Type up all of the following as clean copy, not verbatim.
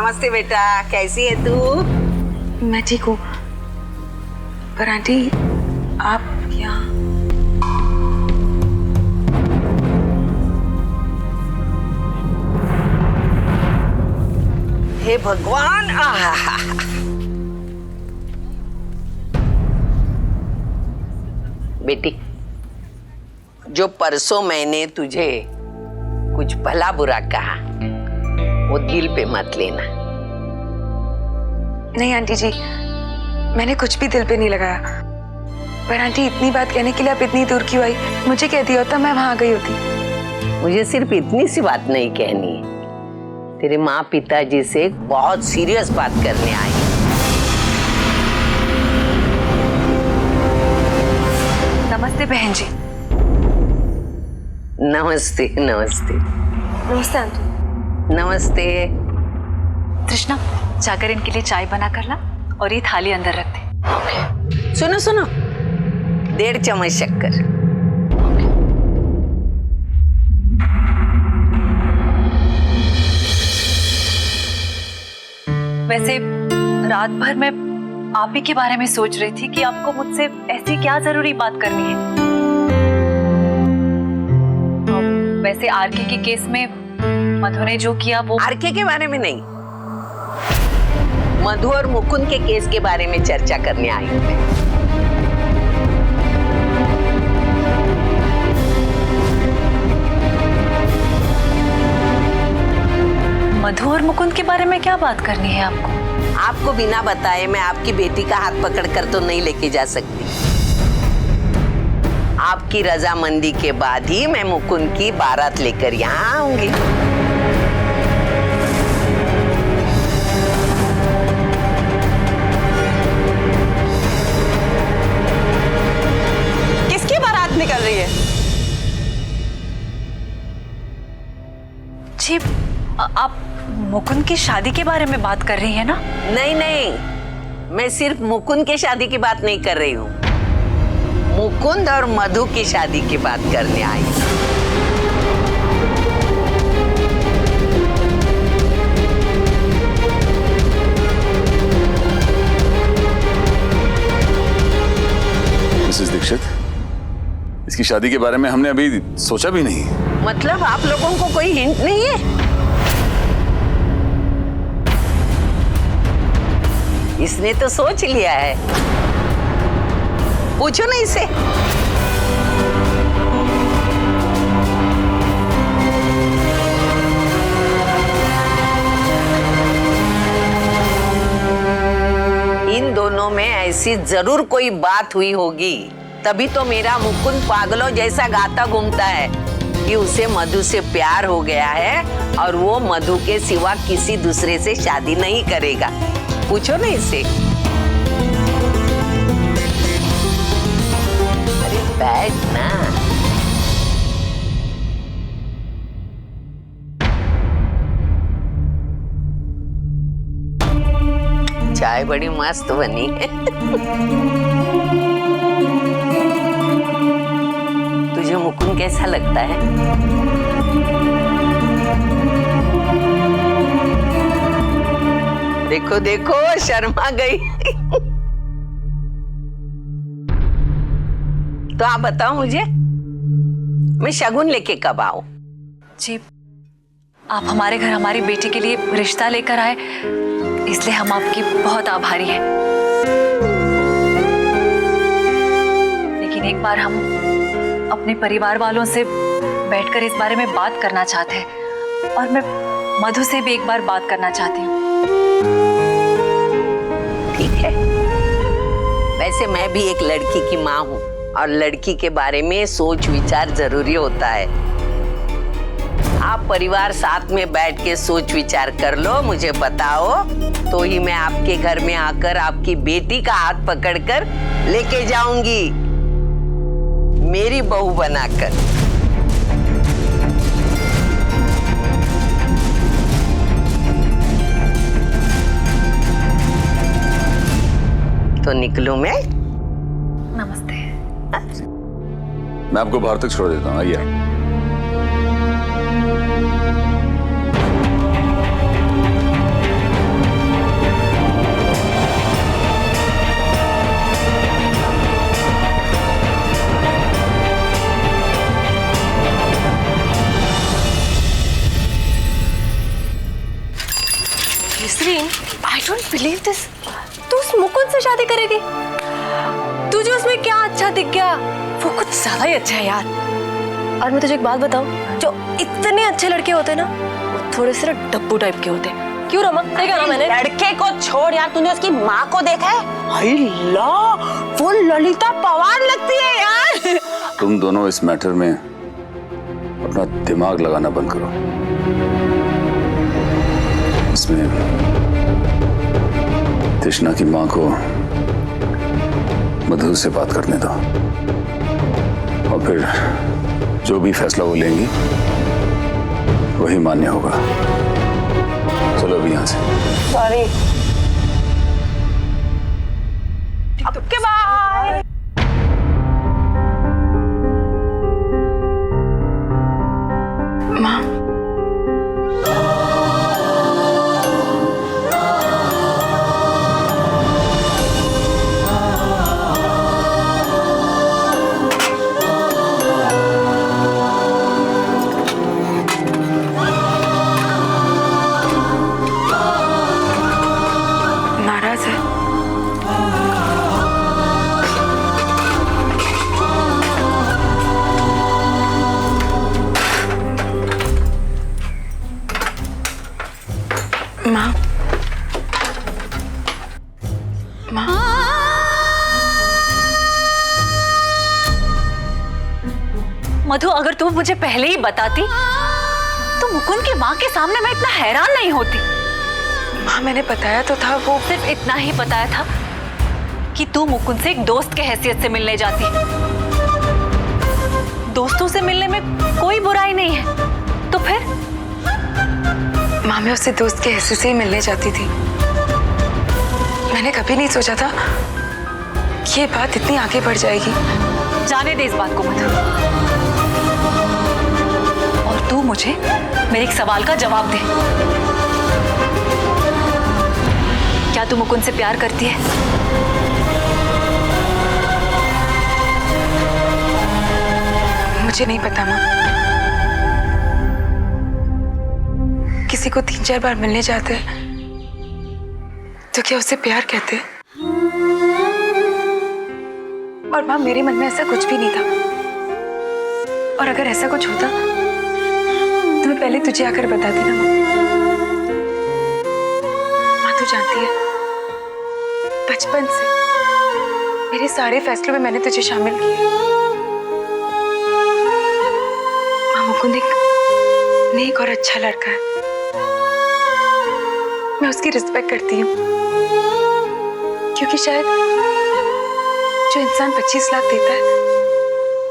नमस्ते बेटा, कैसी है तू? मैं ठीक हूँ, पर आंटी आप यहाँ? हे भगवान! बेटी, जो परसों मैंने तुझे कुछ भला बुरा कहा वो दिल पे मत लेना। नहीं आंटी जी, मैंने कुछ भी दिल पे नहीं लगाया। पर आंटी इतनी बात कहने के लिए आप इतनी दूर क्यों आई? मुझे कहती होता मैं वहां गई होती। मुझे सिर्फ इतनी सी बात नहीं कहनी है, तेरे माँ पिताजी से एक बहुत सीरियस बात करने आई। नमस्ते बहन जी। नमस्ते नमस्ते। नमस्ते आंटी। नमस्ते। तृष्णा, जाकर इनके लिए चाय बना कर ला और ये थाली अंदर रख दे। सुनो सुनो, 1.5 चम्मच शक्कर। वैसे रात भर मैं आप ही के बारे में सोच रही थी कि आपको मुझसे ऐसी क्या जरूरी बात करनी है। वैसे आरके के केस में मधु ने जो किया वो आरके के बारे में नहीं, मधु और मुकुंद के केस के बारे में चर्चा करने आई हूं मैं। मधु और मुकुंद के बारे में क्या बात करनी है आपको? आपको बिना बताए मैं आपकी बेटी का हाथ पकड़कर तो नहीं लेके जा सकती। आपकी रजामंदी के बाद ही मैं मुकुंद की बारात लेकर यहाँ आऊंगी। किसकी बारात निकल रही है? जी, आप मुकुंद की शादी के बारे में बात कर रही हैं ना? नहीं नहीं, मैं सिर्फ मुकुंद की शादी की बात नहीं कर रही हूँ, मुकुंद और मधु की शादी की बात करने आई हूँ। मिसेस दीक्षित, इसकी शादी के बारे में हमने अभी सोचा भी नहीं। मतलब आप लोगों को कोई हिंट नहीं है? इसने तो सोच लिया है, पूछो ना इसे। इन दोनों में ऐसी जरूर कोई बात हुई होगी, तभी तो मेरा मुकुंद पागलों जैसा गाता घूमता है कि उसे मधु से प्यार हो गया है और वो मधु के सिवा किसी दूसरे से शादी नहीं करेगा। पूछो ना इसे। अरे बैठ ना। चाय बड़ी मस्त बनी है। तुझे मुकुंद कैसा लगता है? देखो देखो, शर्मा गई। तो आप बताओ मुझे, मैं शगुन लेके कब आऊं? जी, आप हमारे घर हमारी बेटी के लिए रिश्ता लेकर आए, इसलिए हम आपकी बहुत आभारी हैं। लेकिन एक बार हम अपने परिवार वालों से बैठकर इस बारे में बात करना चाहते हैं और मैं मधु से भी एक बार बात करना चाहती हूँ। ठीक है, वैसे मैं भी एक लड़की की माँ हूँ और लड़की के बारे में सोच विचार जरूरी होता है। आप परिवार साथ में बैठ के सोच विचार कर लो, मुझे बताओ, तो ही मैं आपके घर में आकर आपकी बेटी का हाथ पकड़कर लेके जाऊंगी, मेरी बहू बनाकर। तो निकलूं मैं? नमस्ते। मैं आपको बाहर तक छोड़ देता हूँ, आइए। Believe this? तू उस मुकुंद से शादी करेगी? तुझे उसमें क्या अच्छा दिख गया? वो कुछ ज्यादा ही अच्छा है यार। और मैं तुझे एक बात बताऊं, जो इतने अच्छे लड़के होते ना, वो थोड़े से डब्बू टाइप के होते। क्यों रमा? सही कहा ना मैंने? लड़के को छोड़ यार, तूने उसकी माँ को देखा है? हाय ला, वो ललिता पवार लगती है यार। तुम दोनों इस मैटर में अपना दिमाग लगाना बंद करो। इसमें तृष्णा की माँ को मधु से बात करने दो और फिर जो भी फैसला वो लेंगी वही मान्य होगा। चलो अभी यहाँ से। सॉरी। अब के बाय। माँ, नाराज है? माँ, माँ, मधु, अगर तू मुझे पहले ही बताती तो मुकुंद की माँ के सामने मैं इतना हैरान नहीं होती। माँ मैंने बताया तो था, वो सिर्फ इतना ही बताया था कि तू मुकुंद से एक दोस्त के हैसियत से मिलने जाती है। दोस्तों से मिलने में कोई बुराई नहीं है, तो फिर? माँ मैं उससे दोस्त के हिस्से से ही मिलने जाती थी। मैंने कभी नहीं सोचा था कि ये बात इतनी आगे बढ़ जाएगी। जाने दे इस बात को मधु, और तू मुझे मेरे एक सवाल का जवाब दे। क्या तू मुकुंद से प्यार करती है? मुझे नहीं पता माँ। किसी को 3-4 बार मिलने जाते हैं तो क्या उसे प्यार कहते हैं? और माँ मेरे मन में ऐसा कुछ भी नहीं था, और अगर ऐसा कुछ होता तो मैं पहले तुझे आकर बताती ना माँ। माँ तू जानती है, बचपन से मेरे सारे फैसलों में मैंने तुझे शामिल किया। माँ मुकुंद एक नेक और अच्छा लड़का है, मैं उसकी रिस्पेक्ट करती हूँ, क्योंकि शायद जो इंसान 25 लाख देता है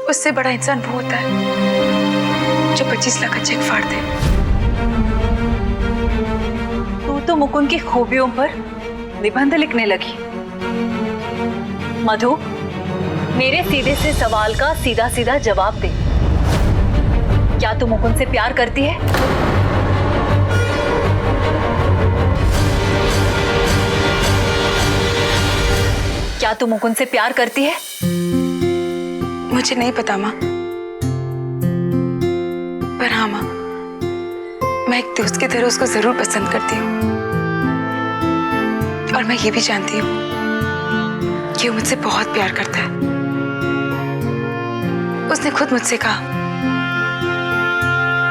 उससे बड़ा इंसान वो होता है जो 25 लाख का चेक फाड़ दे। तू तो मुकुंद की खूबियों पर निबंध लिखने लगी। मधु, मेरे सीधे से सवाल का सीधा सीधा जवाब दे। क्या तू मुकुंद से प्यार करती है? क्या तू मुकुंद से प्यार करती है? मुझे नहीं पता माँ, पर हाँ माँ, मैं एक दोस्त की तरह उसको जरूर पसंद करती हूँ। और मैं ये भी जानती हूँ कि वो मुझसे बहुत प्यार करता है। उसने खुद मुझसे कहा,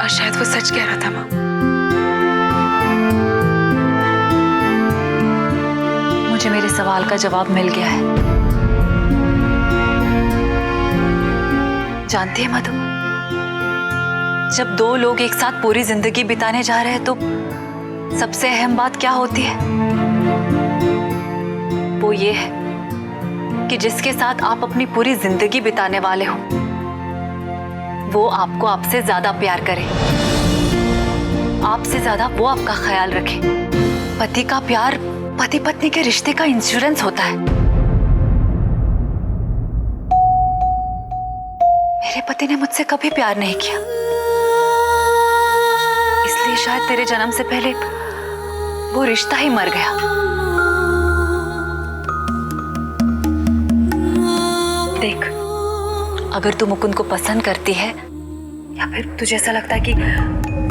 और शायद वो सच कह रहा था माँ। मुझे मेरे सवाल का जवाब मिल गया है। जानती है मधु, जब दो लोग एक साथ पूरी जिंदगी बिताने जा रहे हैं तो सबसे अहम बात क्या होती है? वो ये है कि जिसके साथ आप अपनी पूरी जिंदगी बिताने वाले हो वो आपको आपसे ज्यादा प्यार करे, आपसे ज्यादा वो आपका ख्याल रखे। पति का प्यार पति पत्नी के रिश्ते का इंश्योरेंस होता है। मेरे पति ने मुझसे कभी प्यार नहीं किया, इसलिए शायद तेरे जन्म से पहले वो रिश्ता ही मर गया। देख, अगर तू मुकुंद को पसंद करती है या फिर तुझे ऐसा लगता है कि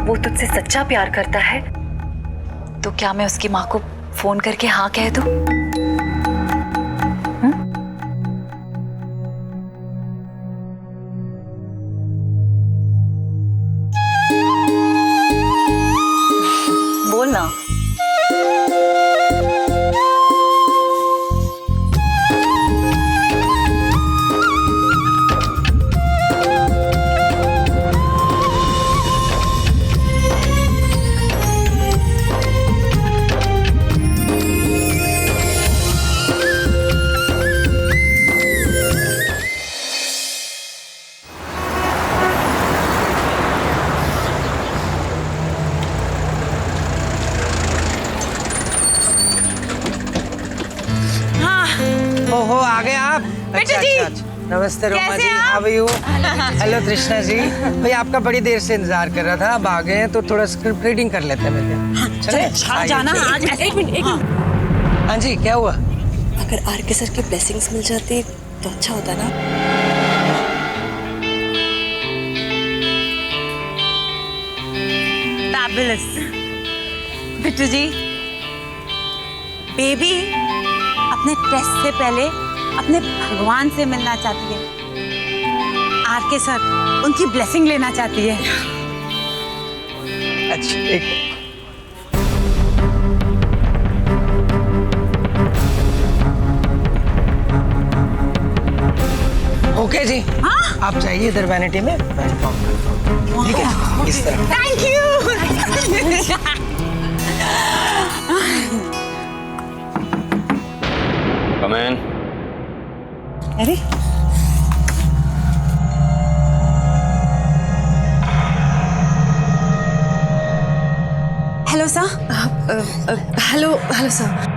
वो तुझसे सच्चा प्यार करता है, तो क्या मैं उसकी माँ को फोन करके हाँ कह दो। बोल ना। ओहो आ गए आप। अच्छा, जी। अच्छा। नमस्ते रोमा कैसे जी, हैं आप? How are you? Hello Krishna ji, भाई आपका बड़ी देर से इंतजार कर रहा था, अब आ गए हैं तो थोड़ा स्क्रिप्ट रीडिंग कर लेते हैं मेरे। चले आज जाना आज। एक मिनट। हाँ जी, क्या हुआ? अगर आर के सर की ब्लेसिंग्स मिल जाती तो अच्छा होता ना। फैबुलस। बिट्टू जी, बेबी अपने टेस्ट से पहले अपने भगवान से मिलना चाहती है। आर के सर उनकी ब्लेसिंग लेना चाहती है। अच्छा एक ओके जी। हाँ? आप जाइए इधर वैनिटी में, मैं इन्फॉर्म करता हूँ। ठीक है, इस तरह। Thank you. Come in. अरे hello sir. Hello hello sir.